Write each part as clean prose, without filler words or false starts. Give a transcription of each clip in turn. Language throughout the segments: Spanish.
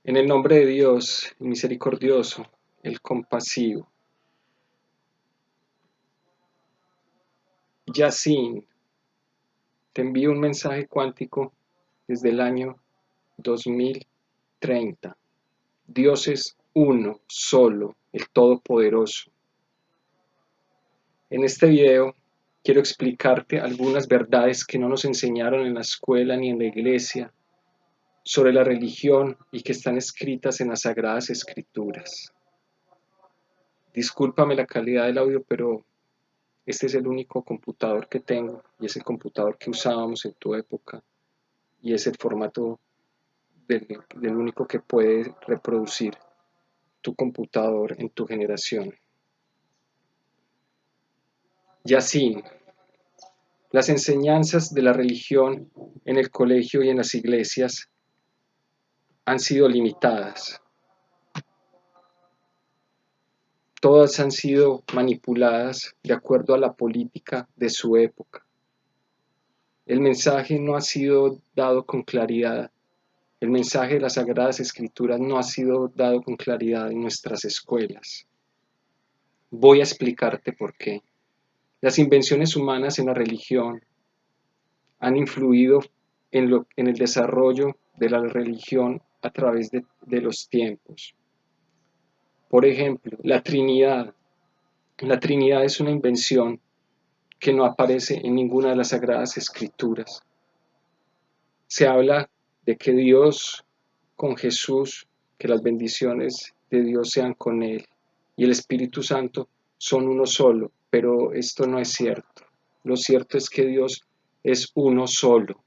En el nombre de Dios, el misericordioso, el compasivo. Yacine, te envío un mensaje cuántico desde el año 2030. Dios es uno, solo, el Todopoderoso. En este video quiero explicarte algunas verdades que no nos enseñaron en la escuela ni en la iglesia sobre la religión y que están escritas en las Sagradas Escrituras. Discúlpame la calidad del audio, pero este es el único computador que tengo y es el computador que usábamos en tu época y es el formato del único que puede reproducir tu computador en tu generación. Y así, las enseñanzas de la religión en el colegio y en las iglesias han sido limitadas. Todas han sido manipuladas de acuerdo a la política de su época. El mensaje no ha sido dado con claridad. El mensaje de las Sagradas Escrituras no ha sido dado con claridad en nuestras escuelas. Voy a explicarte por qué. Las invenciones humanas en la religión han influido en el desarrollo de la religión a través de los tiempos. Por ejemplo, la Trinidad. La Trinidad es una invención que no aparece en ninguna de las Sagradas Escrituras. Se habla de que Dios con Jesús, que las bendiciones de Dios sean con Él y el Espíritu Santo son uno solo, pero esto no es cierto. Lo cierto es que Dios es uno solo.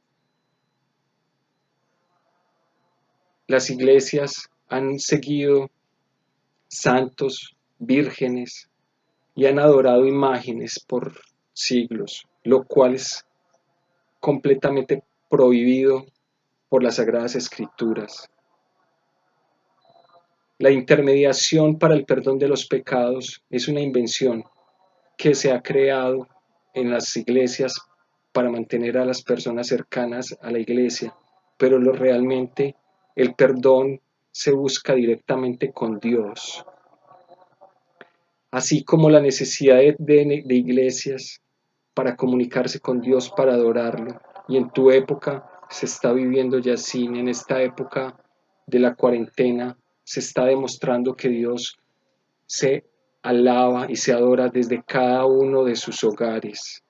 Las iglesias han seguido santos, vírgenes y han adorado imágenes por siglos, lo cual es completamente prohibido por las Sagradas Escrituras. La intermediación para el perdón de los pecados es una invención que se ha creado en las iglesias para mantener a las personas cercanas a la iglesia, pero realmente el perdón se busca directamente con Dios. Así como la necesidad de iglesias para comunicarse con Dios, para adorarlo. Y en tu época se está viviendo ya así, en esta época de la cuarentena, se está demostrando que Dios se alaba y se adora desde cada uno de sus hogares.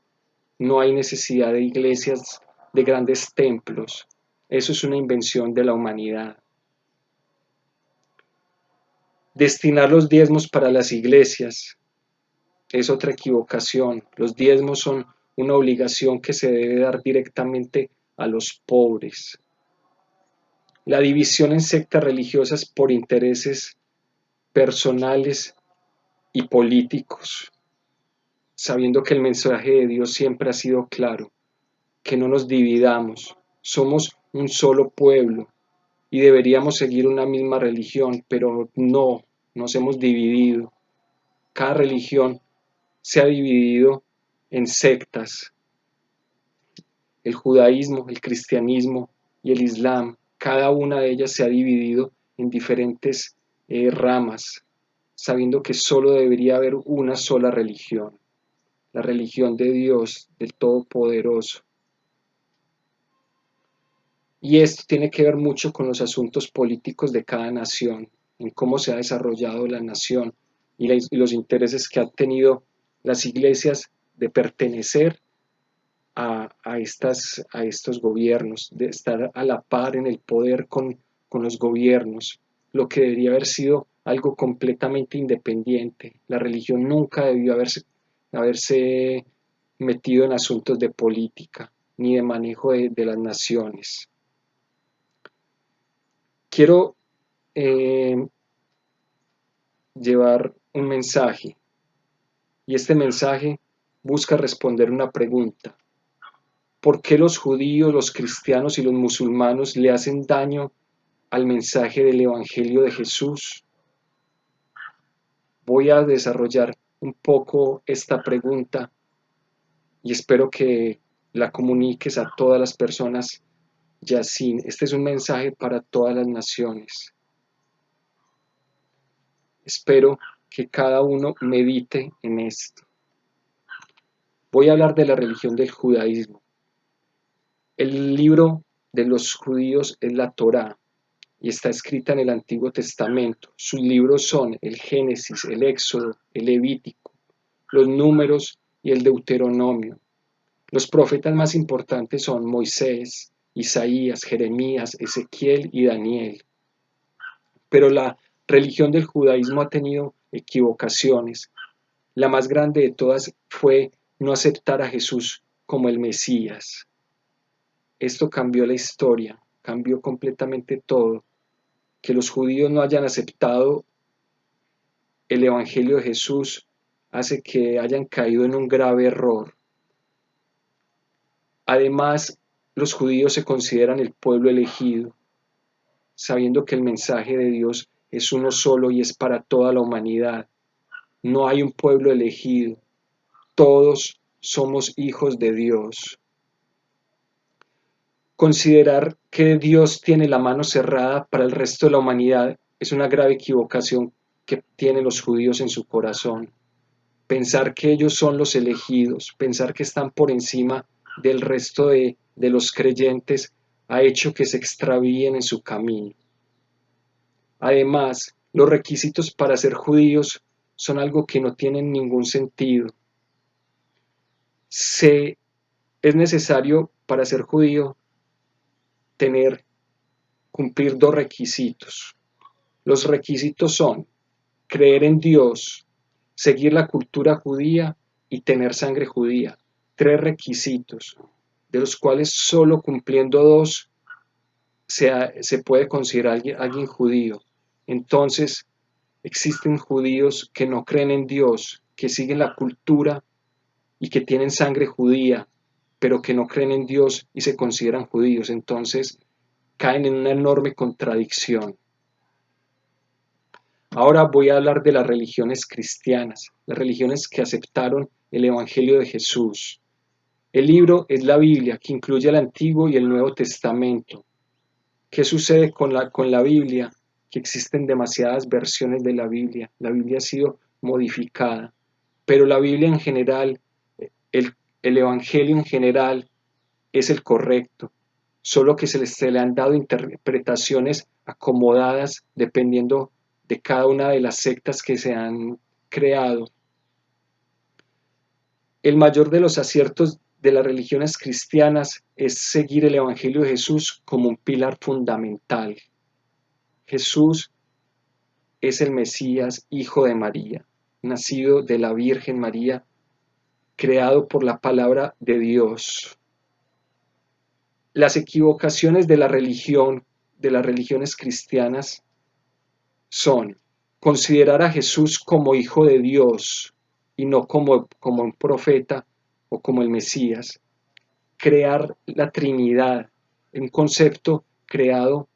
No hay necesidad de iglesias, de grandes templos. Eso es una invención de la humanidad. Destinar los diezmos para las iglesias es otra equivocación. Los diezmos son una obligación que se debe dar directamente a los pobres. La división en sectas religiosas por intereses personales y políticos, sabiendo que el mensaje de Dios siempre ha sido claro, que no nos dividamos, somos un solo pueblo y deberíamos seguir una misma religión, pero no, nos hemos dividido. Cada religión se ha dividido en sectas. El judaísmo, el cristianismo y el islam, cada una de ellas se ha dividido en diferentes ramas, sabiendo que solo debería haber una sola religión, la religión de Dios, del Todopoderoso. Y esto tiene que ver mucho con los asuntos políticos de cada nación, en cómo se ha desarrollado la nación y los intereses que han tenido las iglesias de pertenecer a estos gobiernos, de estar a la par en el poder con los gobiernos, lo que debería haber sido algo completamente independiente. La religión nunca debió haberse metido en asuntos de política ni de manejo de las naciones. Quiero eh, llevar un mensaje y este mensaje busca responder una pregunta. ¿Por qué los judíos, los cristianos y los musulmanes le hacen daño al mensaje del Evangelio de Jesús? Voy a desarrollar un poco esta pregunta y espero que la comuniques a todas las personas. Yacine, este es un mensaje para todas las naciones. Espero que cada uno medite en esto. Voy a hablar de la religión del judaísmo. El libro de los judíos es la Torá y está escrita en el Antiguo Testamento. Sus libros son el Génesis, el Éxodo, el Levítico, los Números y el Deuteronomio. Los profetas más importantes son Moisés, Isaías, Jeremías, Ezequiel y Daniel. Pero la religión del judaísmo ha tenido equivocaciones. La más grande de todas fue no aceptar a Jesús como el Mesías. Esto cambió la historia, cambió completamente todo. Que los judíos no hayan aceptado el Evangelio de Jesús hace que hayan caído en un grave error. Además, los judíos se consideran el pueblo elegido, sabiendo que el mensaje de Dios es uno solo y es para toda la humanidad. No hay un pueblo elegido, todos somos hijos de Dios. Considerar que Dios tiene la mano cerrada para el resto de la humanidad es una grave equivocación que tienen los judíos en su corazón. Pensar que ellos son los elegidos, pensar que están por encima del resto de los creyentes, ha hecho que se extravíen en su camino. Además, los requisitos para ser judíos son algo que no tienen ningún sentido. Es necesario para ser judío cumplir dos requisitos. Los requisitos son creer en Dios, seguir la cultura judía y tener sangre judía. Tres requisitos, de los cuales solo cumpliendo dos se puede considerar alguien judío. Entonces, existen judíos que no creen en Dios, que siguen la cultura y que tienen sangre judía, pero que no creen en Dios y se consideran judíos. Entonces, caen en una enorme contradicción. Ahora voy a hablar de las religiones cristianas, las religiones que aceptaron el Evangelio de Jesús. El libro es la Biblia, que incluye el Antiguo y el Nuevo Testamento. ¿Qué sucede con la Biblia? Que existen demasiadas versiones de la Biblia ha sido modificada, pero la Biblia en general, el Evangelio en general es el correcto, solo que se le han dado interpretaciones acomodadas dependiendo de cada una de las sectas que se han creado. El mayor de los aciertos de las religiones cristianas es seguir el Evangelio de Jesús como un pilar fundamental. Jesús es el Mesías, hijo de María, nacido de la Virgen María, creado por la palabra de Dios. Las equivocaciones de la religión, de las religiones cristianas, son considerar a Jesús como hijo de Dios y no como un profeta o como el Mesías. Crear la Trinidad, un concepto creado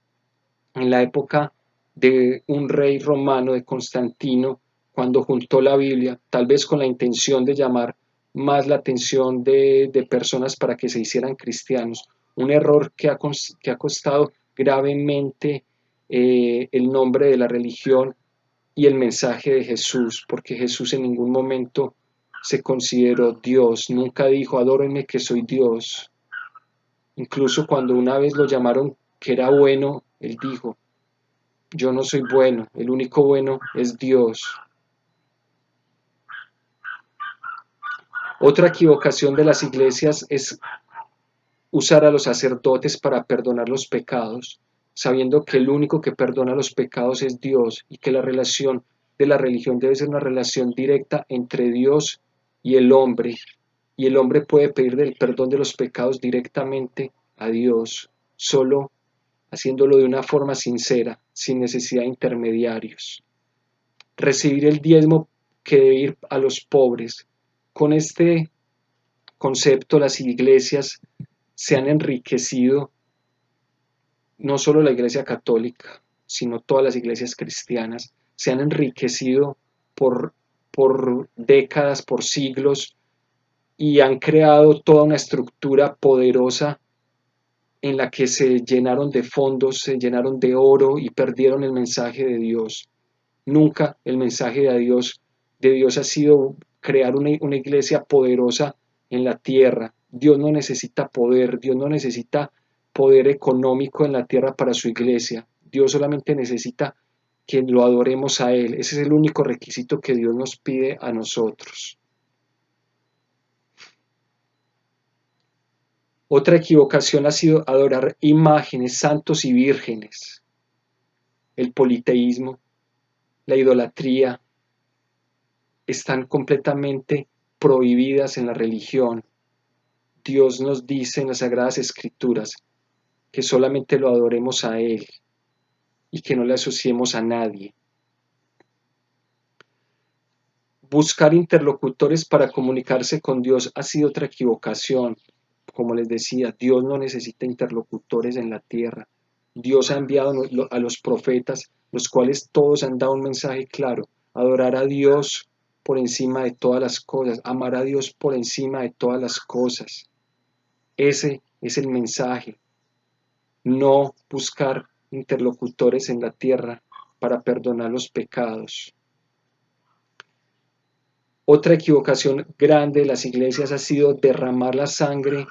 en la época de un rey romano, de Constantino, cuando juntó la Biblia, tal vez con la intención de llamar más la atención de personas para que se hicieran cristianos. Un error que ha costado gravemente el nombre de la religión y el mensaje de Jesús, porque Jesús en ningún momento se consideró Dios, nunca dijo, adórenme que soy Dios. Incluso cuando una vez lo llamaron que era bueno, él dijo, yo no soy bueno, el único bueno es Dios. Otra equivocación de las iglesias es usar a los sacerdotes para perdonar los pecados, sabiendo que el único que perdona los pecados es Dios y que la relación de la religión debe ser una relación directa entre Dios y el hombre puede pedir el perdón de los pecados directamente a Dios, solo haciéndolo de una forma sincera, sin necesidad de intermediarios. Recibir el diezmo que debe ir a los pobres. Con este concepto las iglesias se han enriquecido, no solo la iglesia católica, sino todas las iglesias cristianas, se han enriquecido por décadas, por siglos, y han creado toda una estructura poderosa en la que se llenaron de fondos, se llenaron de oro y perdieron el mensaje de Dios. Nunca el mensaje de Dios ha sido crear una iglesia poderosa en la tierra. Dios no necesita poder, Dios no necesita poder económico en la tierra para su iglesia. Dios solamente necesita que lo adoremos a Él. Ese es el único requisito que Dios nos pide a nosotros. Otra equivocación ha sido adorar imágenes, santos y vírgenes, el politeísmo, la idolatría, están completamente prohibidas en la religión. Dios nos dice en las Sagradas Escrituras que solamente lo adoremos a Él y que no le asociemos a nadie. Buscar interlocutores para comunicarse con Dios ha sido otra equivocación. Como les decía, Dios no necesita interlocutores en la tierra. Dios ha enviado a los profetas, los cuales todos han dado un mensaje claro: adorar a Dios por encima de todas las cosas, amar a Dios por encima de todas las cosas. Ese es el mensaje. No buscar interlocutores en la tierra para perdonar los pecados. Otra equivocación grande de las iglesias ha sido derramar la sangre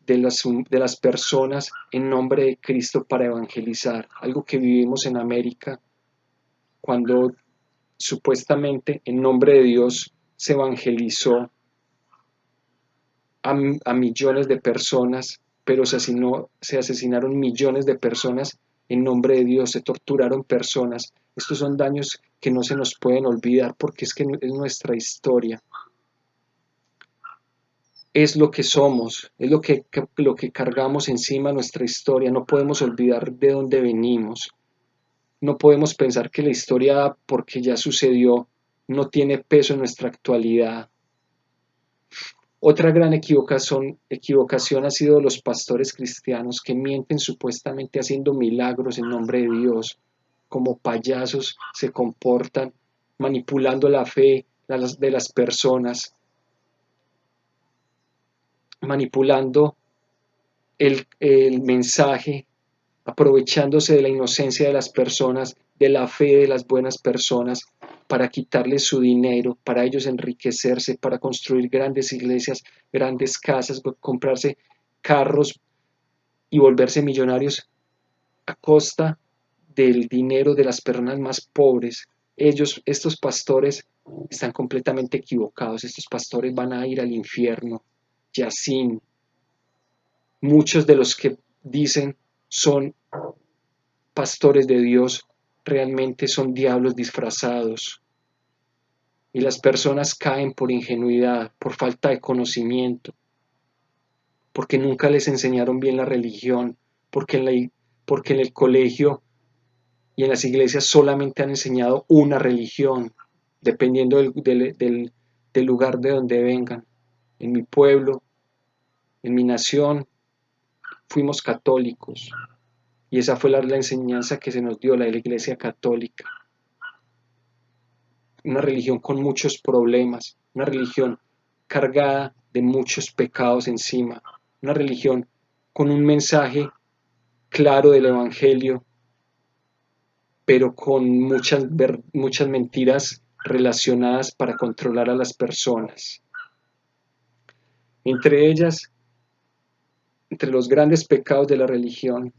de las personas en nombre de Cristo para evangelizar, algo que vivimos en América cuando supuestamente en nombre de Dios se evangelizó a millones de personas, pero se asesinaron millones de personas en nombre de Dios, se torturaron personas. Estos son daños que no se nos pueden olvidar porque es que es nuestra historia. Es lo que somos, es lo que cargamos encima nuestra historia. No podemos olvidar de dónde venimos. No podemos pensar que la historia, porque ya sucedió, no tiene peso en nuestra actualidad. Otra gran equivocación ha sido los pastores cristianos que mienten supuestamente haciendo milagros en nombre de Dios. Como payasos se comportan, manipulando la fe de las personas, manipulando el mensaje, aprovechándose de la inocencia de las personas, de la fe de las buenas personas, para quitarles su dinero, para ellos enriquecerse, para construir grandes iglesias, grandes casas, comprarse carros y volverse millonarios a costa del dinero de las personas más pobres. Estos pastores, están completamente equivocados. Estos pastores van a ir al infierno. Yacine. Muchos de los que dicen son pastores de Dios realmente son diablos disfrazados. Y las personas caen por ingenuidad, por falta de conocimiento, porque nunca les enseñaron bien la religión, porque en el colegio y en las iglesias solamente han enseñado una religión, dependiendo del lugar de donde vengan. En mi pueblo, en mi nación, fuimos católicos. Y esa fue la enseñanza que se nos dio la Iglesia Católica. Una religión con muchos problemas, una religión cargada de muchos pecados encima, una religión con un mensaje claro del Evangelio, pero con muchas mentiras relacionadas para controlar a las personas. Entre ellas, entre los grandes pecados de la religión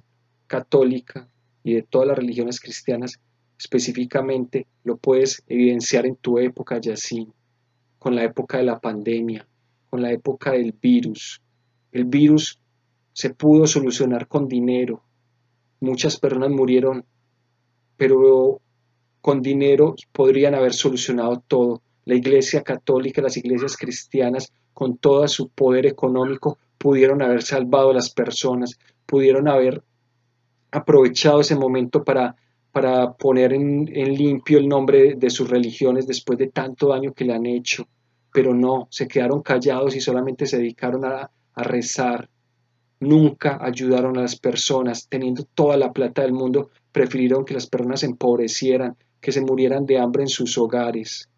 católica y de todas las religiones cristianas, específicamente lo puedes evidenciar en tu época, Yacine, con la época de la pandemia, con la época del virus. El virus se pudo solucionar con dinero. Muchas personas murieron, pero con dinero podrían haber solucionado todo. La Iglesia Católica, las iglesias cristianas, con todo su poder económico, pudieron haber salvado a las personas, pudieron haber aprovechado ese momento para poner en limpio el nombre de sus religiones después de tanto daño que le han hecho. Pero no, se quedaron callados y solamente se dedicaron a rezar. Nunca ayudaron a las personas, teniendo toda la plata del mundo, prefirieron que las personas se empobrecieran, que se murieran de hambre en sus hogares.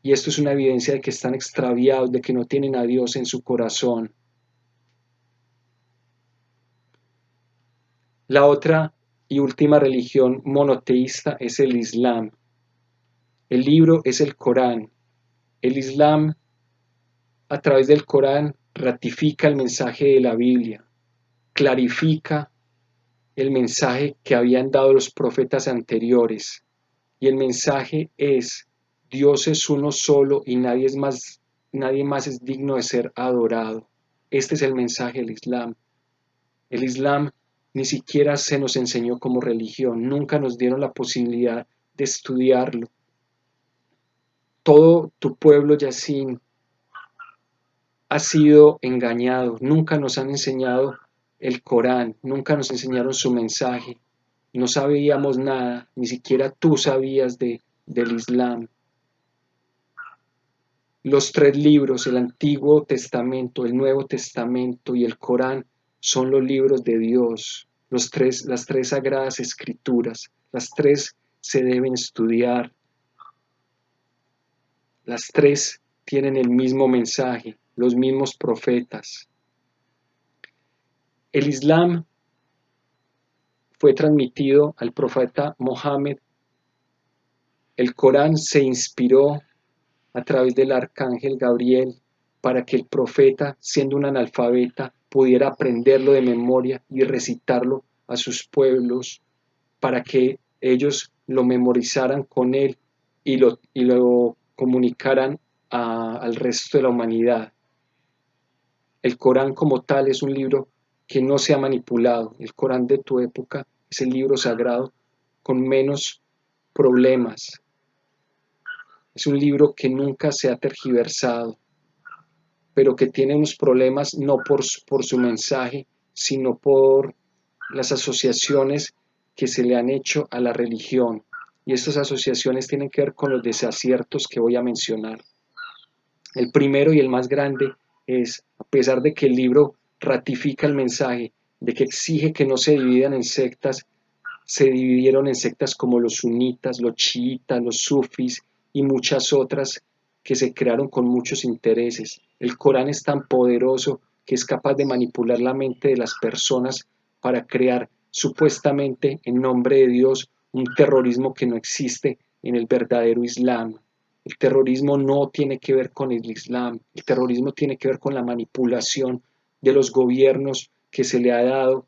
Y esto es una evidencia de que están extraviados, de que no tienen a Dios en su corazón. La otra y última religión monoteísta es el Islam. El libro es el Corán. El Islam, a través del Corán, ratifica el mensaje de la Biblia, clarifica el mensaje que habían dado los profetas anteriores. Y el mensaje es: Dios es uno solo y nadie más es digno de ser adorado. Este es el mensaje del Islam. El Islam ni siquiera se nos enseñó como religión, nunca nos dieron la posibilidad de estudiarlo. Todo tu pueblo, Yacine, ha sido engañado, nunca nos han enseñado el Corán, nunca nos enseñaron su mensaje, no sabíamos nada, ni siquiera tú sabías del Islam. Los tres libros, el Antiguo Testamento, el Nuevo Testamento y el Corán, son los libros de Dios, las tres sagradas escrituras, las tres se deben estudiar, las tres tienen el mismo mensaje, los mismos profetas. El Islam fue transmitido al profeta Mohammed. El Corán se inspiró a través del arcángel Gabriel para que el profeta, siendo un analfabeta, pudiera aprenderlo de memoria y recitarlo a sus pueblos para que ellos lo memorizaran con él y lo comunicaran al resto de la humanidad. El Corán como tal es un libro que no se ha manipulado. El Corán de tu época es el libro sagrado con menos problemas. Es un libro que nunca se ha tergiversado, pero que tiene unos problemas no por su mensaje, sino por las asociaciones que se le han hecho a la religión. Y estas asociaciones tienen que ver con los desaciertos que voy a mencionar. El primero y el más grande es, a pesar de que el libro ratifica el mensaje, de que exige que no se dividan en sectas, se dividieron en sectas como los sunitas, los chiitas, los sufis y muchas otras que se crearon con muchos intereses. El Corán es tan poderoso que es capaz de manipular la mente de las personas para crear supuestamente en nombre de Dios un terrorismo que no existe en el verdadero Islam. El terrorismo no tiene que ver con el Islam, el terrorismo tiene que ver con la manipulación de los gobiernos que se le ha dado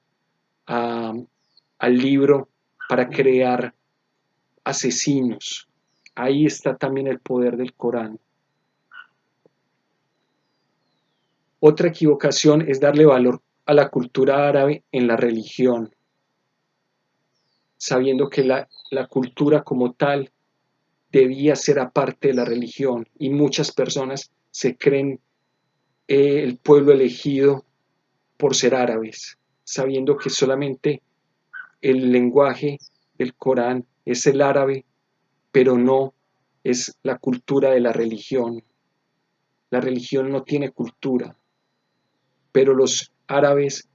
a, al libro para crear asesinos. Ahí está también el poder del Corán. Otra equivocación es darle valor a la cultura árabe en la religión, sabiendo que la cultura como tal debía ser aparte de la religión y muchas personas se creen el pueblo elegido por ser árabes, sabiendo que solamente el lenguaje del Corán es el árabe, pero no es la cultura de la religión. La religión no tiene cultura, pero los árabes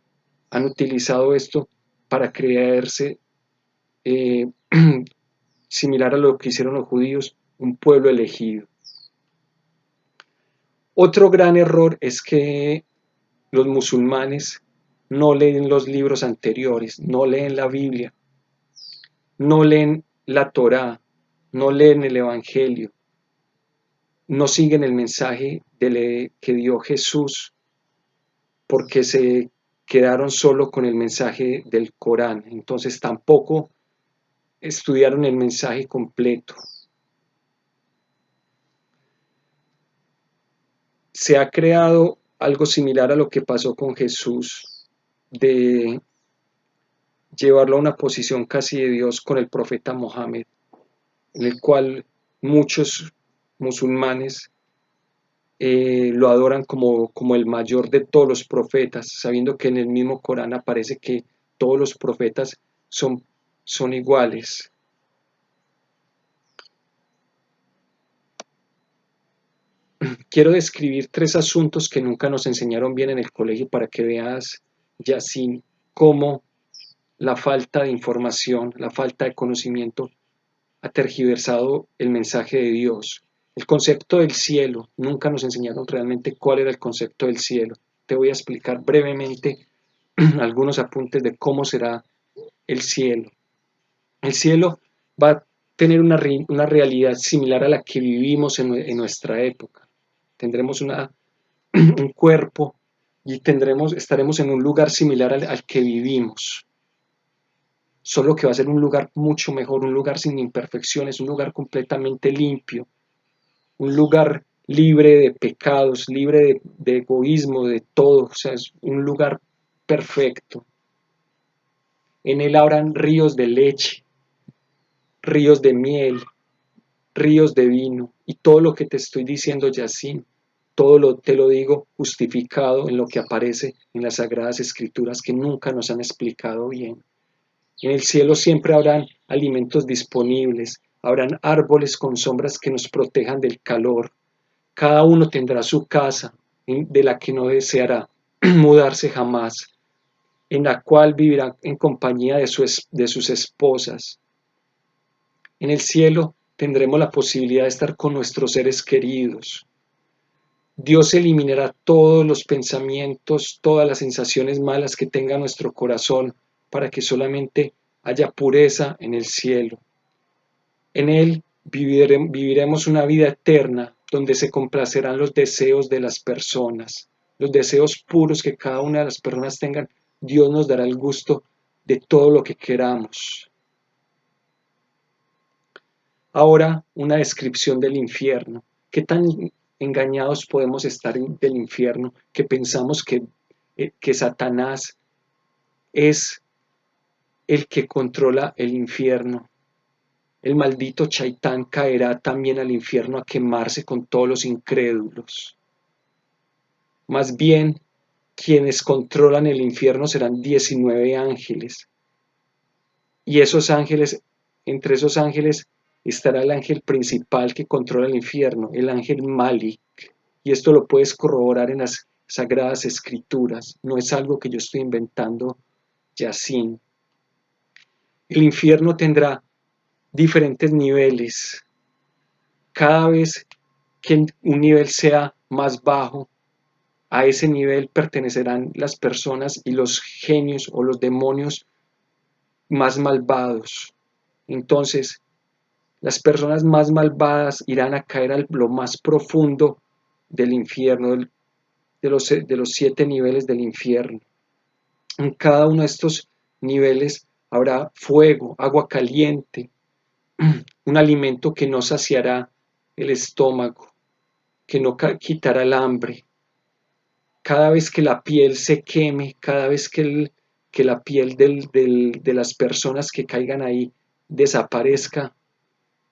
han utilizado esto para creerse, eh, similar a lo que hicieron los judíos, un pueblo elegido. Otro gran error es que los musulmanes no leen los libros anteriores, no leen la Biblia, no leen la Torá, no leen el Evangelio, no siguen el mensaje que dio Jesús porque se quedaron solo con el mensaje del Corán, entonces tampoco estudiaron el mensaje completo. Se ha creado algo similar a lo que pasó con Jesús, de llevarlo a una posición casi de Dios con el profeta Mohammed, en el cual muchos musulmanes lo adoran como el mayor de todos los profetas, sabiendo que en el mismo Corán aparece que todos los profetas son iguales. Quiero describir tres asuntos que nunca nos enseñaron bien en el colegio para que veas, Yacine, cómo la falta de información, la falta de conocimiento ha tergiversado el mensaje de Dios. El concepto del cielo, nunca nos enseñaron realmente cuál era el concepto del cielo. Te voy a explicar brevemente algunos apuntes de cómo será el cielo. El cielo va tener una realidad similar a la que vivimos en nuestra época. Tendremos un cuerpo y estaremos en un lugar similar al que vivimos, solo que va a ser un lugar mucho mejor, un lugar sin imperfecciones, un lugar completamente limpio, un lugar libre de pecados, libre de egoísmo, de todo, o sea, es un lugar perfecto. En él habrán ríos de leche, ríos de miel, ríos de vino, y todo lo que te estoy diciendo, Yacine, te lo digo justificado en lo que aparece en las Sagradas Escrituras que nunca nos han explicado bien. En el cielo siempre habrán alimentos disponibles, habrán árboles con sombras que nos protejan del calor. Cada uno tendrá su casa, de la que no deseará mudarse jamás, en la cual vivirá en compañía de sus esposas. En el cielo tendremos la posibilidad de estar con nuestros seres queridos. Dios eliminará todos los pensamientos, todas las sensaciones malas que tenga nuestro corazón, para que solamente haya pureza en el cielo. En él viviremos una vida eterna, donde se complacerán los deseos de las personas, los deseos puros que cada una de las personas tengan. Dios nos dará el gusto de todo lo que queramos. Ahora, una descripción del infierno. ¿Qué tan engañados podemos estar del infierno que pensamos que Satanás es el que controla el infierno? El maldito Chaitán caerá también al infierno a quemarse con todos los incrédulos. Más bien, quienes controlan el infierno serán 19 ángeles. Y entre esos ángeles, estará el ángel principal que controla el infierno, el ángel Malik. Y esto lo puedes corroborar en las Sagradas Escrituras. No es algo que yo estoy inventando, Yacine. El infierno tendrá diferentes niveles. Cada vez que un nivel sea más bajo, a ese nivel pertenecerán las personas y los genios o los demonios más malvados. Entonces, las personas más malvadas irán a caer a lo más profundo del infierno, de los 7 niveles del infierno. En cada uno de estos niveles habrá fuego, agua caliente, un alimento que no saciará el estómago, que no quitará el hambre. Cada vez que la piel se queme, cada vez que la piel de las personas que caigan ahí desaparezca,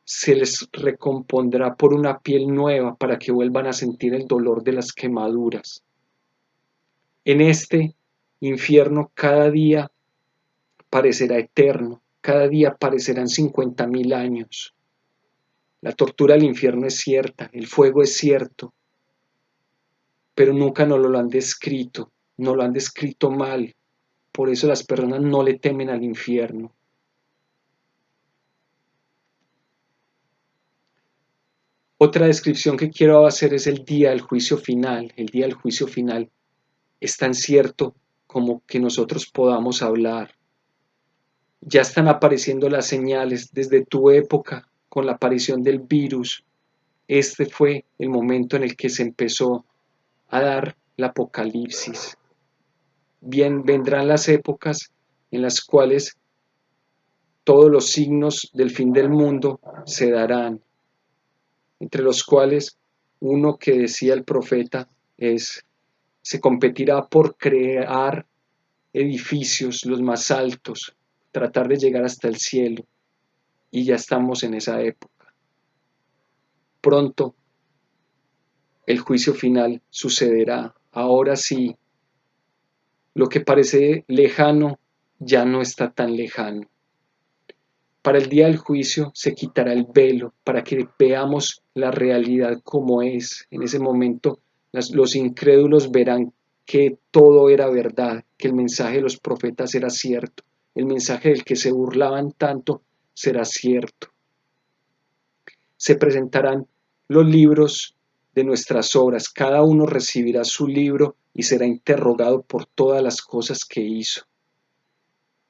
se les recompondrá por una piel nueva para que vuelvan a sentir el dolor de las quemaduras. En este infierno cada día parecerá eterno, cada día parecerán 50.000 años. La tortura del infierno es cierta, el fuego es cierto, pero nunca nos lo han descrito, nos lo han descrito mal. Por eso las personas no le temen al infierno. Otra descripción que quiero hacer es el día del juicio final. El día del juicio final es tan cierto como que nosotros podamos hablar. Ya están apareciendo las señales desde tu época con la aparición del virus. Este fue el momento en el que se empezó a dar el apocalipsis. Bien, vendrán las épocas en las cuales todos los signos del fin del mundo se darán, entre los cuales uno que decía el profeta se competirá por crear edificios los más altos, tratar de llegar hasta el cielo, y ya estamos en esa época. Pronto el juicio final sucederá. Ahora sí, lo que parece lejano ya no está tan lejano. Para el día del juicio se quitará el velo para que veamos la realidad como es. En ese momento los incrédulos verán que todo era verdad, que el mensaje de los profetas era cierto, el mensaje del que se burlaban tanto será cierto. Se presentarán los libros de nuestras obras, cada uno recibirá su libro y será interrogado por todas las cosas que hizo.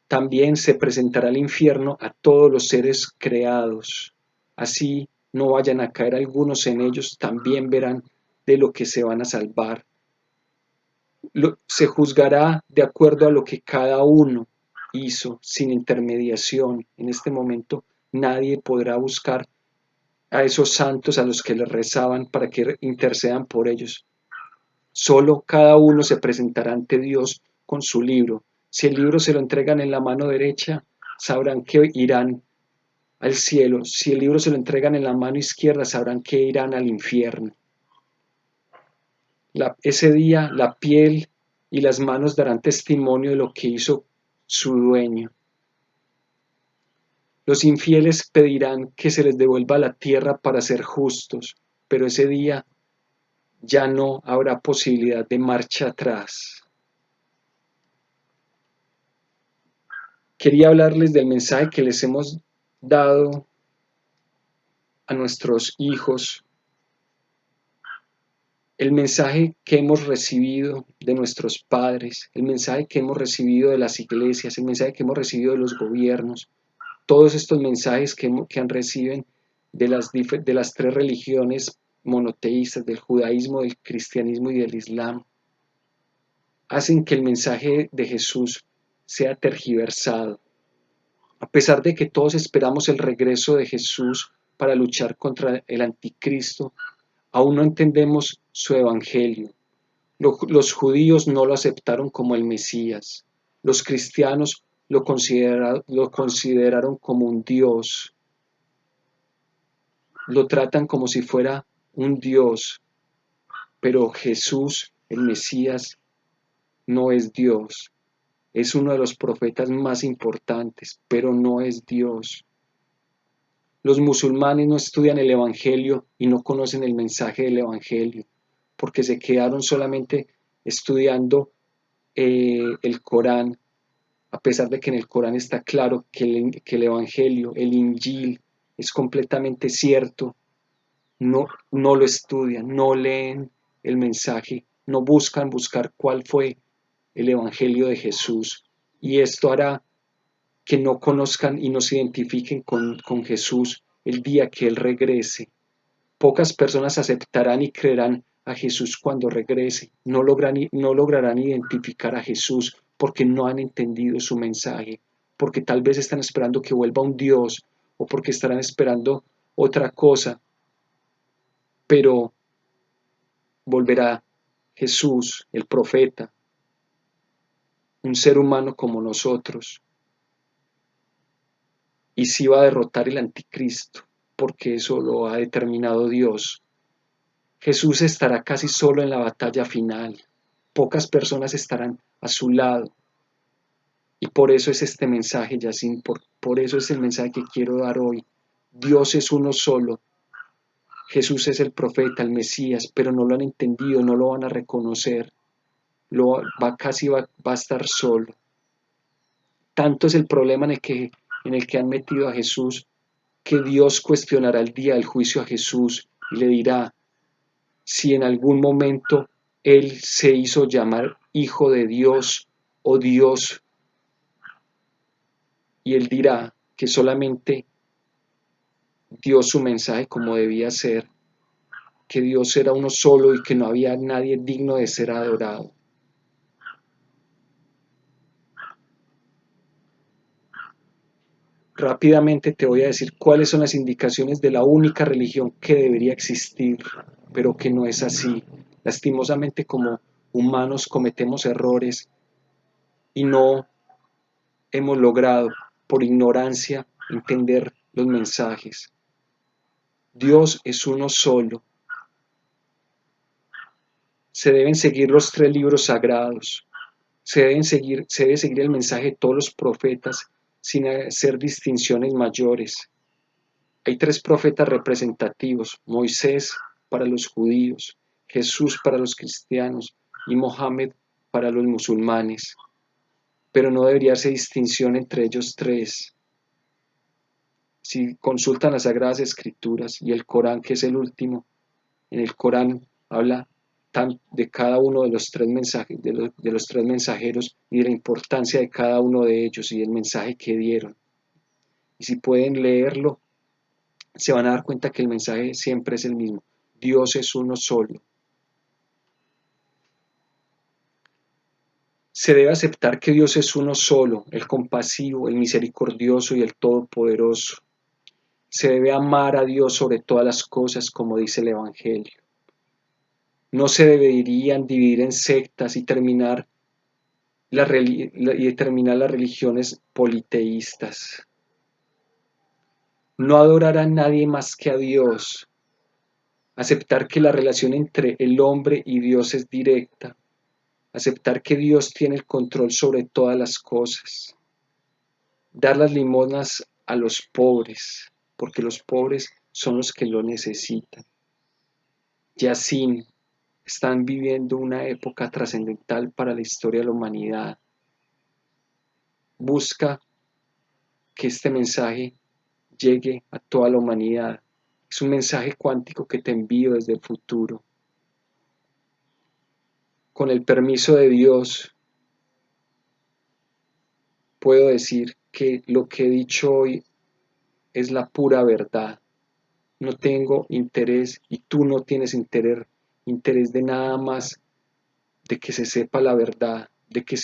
También se presentará el infierno a todos los seres creados. Así no vayan a caer algunos en ellos, también verán de lo que se van a salvar. Se juzgará de acuerdo a lo que cada uno hizo, sin intermediación. En este momento nadie podrá buscar a esos santos a los que les rezaban para que intercedan por ellos. Solo cada uno se presentará ante Dios con su libro. Si el libro se lo entregan en la mano derecha, sabrán que irán al cielo. Si el libro se lo entregan en la mano izquierda, sabrán que irán al infierno. Ese día la piel y las manos darán testimonio de lo que hizo su dueño. Los infieles pedirán que se les devuelva la tierra para ser justos, pero ese día ya no habrá posibilidad de marcha atrás. Quería hablarles del mensaje que les hemos dado a nuestros hijos, el mensaje que hemos recibido de nuestros padres, el mensaje que hemos recibido de las iglesias, el mensaje que hemos recibido de los gobiernos, todos estos mensajes que reciben de las tres religiones monoteístas, del judaísmo, del cristianismo y del islam, hacen que el mensaje de Jesús sea tergiversado. A pesar de que todos esperamos el regreso de Jesús para luchar contra el anticristo, aún no entendemos su evangelio. Los judíos no lo aceptaron como el Mesías. Los cristianos lo consideraron como un Dios. Lo tratan como si fuera un Dios. Pero Jesús, el Mesías, no es Dios. Es uno de los profetas más importantes, pero no es Dios. Los musulmanes no estudian el Evangelio y no conocen el mensaje del Evangelio, porque se quedaron solamente estudiando el Corán, a pesar de que en el Corán está claro que el Evangelio, el Injil, es completamente cierto. No lo estudian, no leen el mensaje, no buscan buscar cuál fue el Evangelio de Jesús. Y esto hará que no conozcan y no se identifiquen con Jesús el día que Él regrese. Pocas personas aceptarán y creerán a Jesús cuando regrese. No lograrán identificar a Jesús porque no han entendido su mensaje, porque tal vez están esperando que vuelva un Dios o porque estarán esperando otra cosa, pero volverá Jesús, el profeta, un ser humano como nosotros, y sí va a derrotar el anticristo, porque eso lo ha determinado Dios. Jesús estará casi solo en la batalla final. Pocas personas estarán a su lado. Y por eso es este mensaje, Yacine, por eso es el mensaje que quiero dar hoy. Dios es uno solo. Jesús es el profeta, el Mesías, pero no lo han entendido, no lo van a reconocer. Casi va a estar solo. Tanto es el problema en el que han metido a Jesús, que Dios cuestionará el día del juicio a Jesús y le dirá si en algún momento Él se hizo llamar Hijo de Dios o Dios, y Él dirá que solamente dio su mensaje como debía ser, que Dios era uno solo y que no había nadie digno de ser adorado. Rápidamente te voy a decir cuáles son las indicaciones de la única religión que debería existir, pero que no es así. Lastimosamente, como humanos cometemos errores y no hemos logrado, por ignorancia, entender los mensajes. Dios es uno solo. Se deben seguir los tres libros sagrados. Se debe seguir el mensaje de todos los profetas sin hacer distinciones mayores. Hay tres profetas representativos: Moisés para los judíos, Jesús para los cristianos y Mohammed para los musulmanes. Pero no debería hacer distinción entre ellos tres. Si consultan las Sagradas Escrituras y el Corán, que es el último, en el Corán habla de cada uno de los tres mensajes, de los tres mensajeros y de la importancia de cada uno de ellos y del mensaje que dieron. Y si pueden leerlo, se van a dar cuenta que el mensaje siempre es el mismo. Dios es uno solo. Se debe aceptar que Dios es uno solo, el compasivo, el misericordioso y el todopoderoso. Se debe amar a Dios sobre todas las cosas, como dice el Evangelio. No se deberían dividir en sectas y terminar las religiones politeístas. No adorar a nadie más que a Dios. Aceptar que la relación entre el hombre y Dios es directa. Aceptar que Dios tiene el control sobre todas las cosas. Dar las limosnas a los pobres, porque los pobres son los que lo necesitan. Yacine, están viviendo una época trascendental para la historia de la humanidad. Busca que este mensaje llegue a toda la humanidad. Es un mensaje cuántico que te envío desde el futuro. Con el permiso de Dios, puedo decir que lo que he dicho hoy es la pura verdad. No tengo interés y tú no tienes interés de nada más de que se sepa la verdad, de que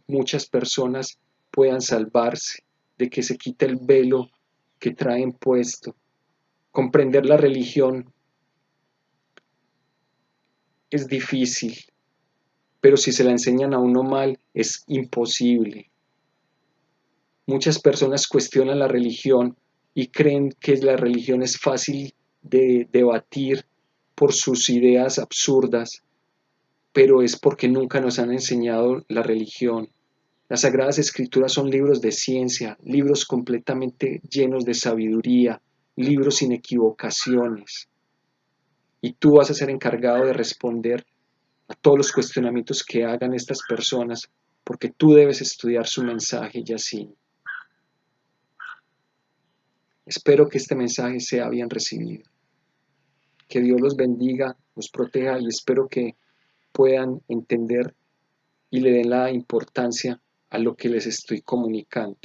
muchas personas puedan salvarse, de que se quite el velo que traen puesto. Comprender la religión es difícil, pero si se la enseñan a uno mal, es imposible. Muchas personas cuestionan la religión y creen que la religión es fácil de debatir por sus ideas absurdas, pero es porque nunca nos han enseñado la religión. Las Sagradas Escrituras son libros de ciencia, libros completamente llenos de sabiduría, libros sin equivocaciones. Y tú vas a ser encargado de responder a todos los cuestionamientos que hagan estas personas, porque tú debes estudiar su mensaje, Yacine. Espero que este mensaje sea bien recibido. Que Dios los bendiga, los proteja y espero que puedan entender y le den la importancia a lo que les estoy comunicando.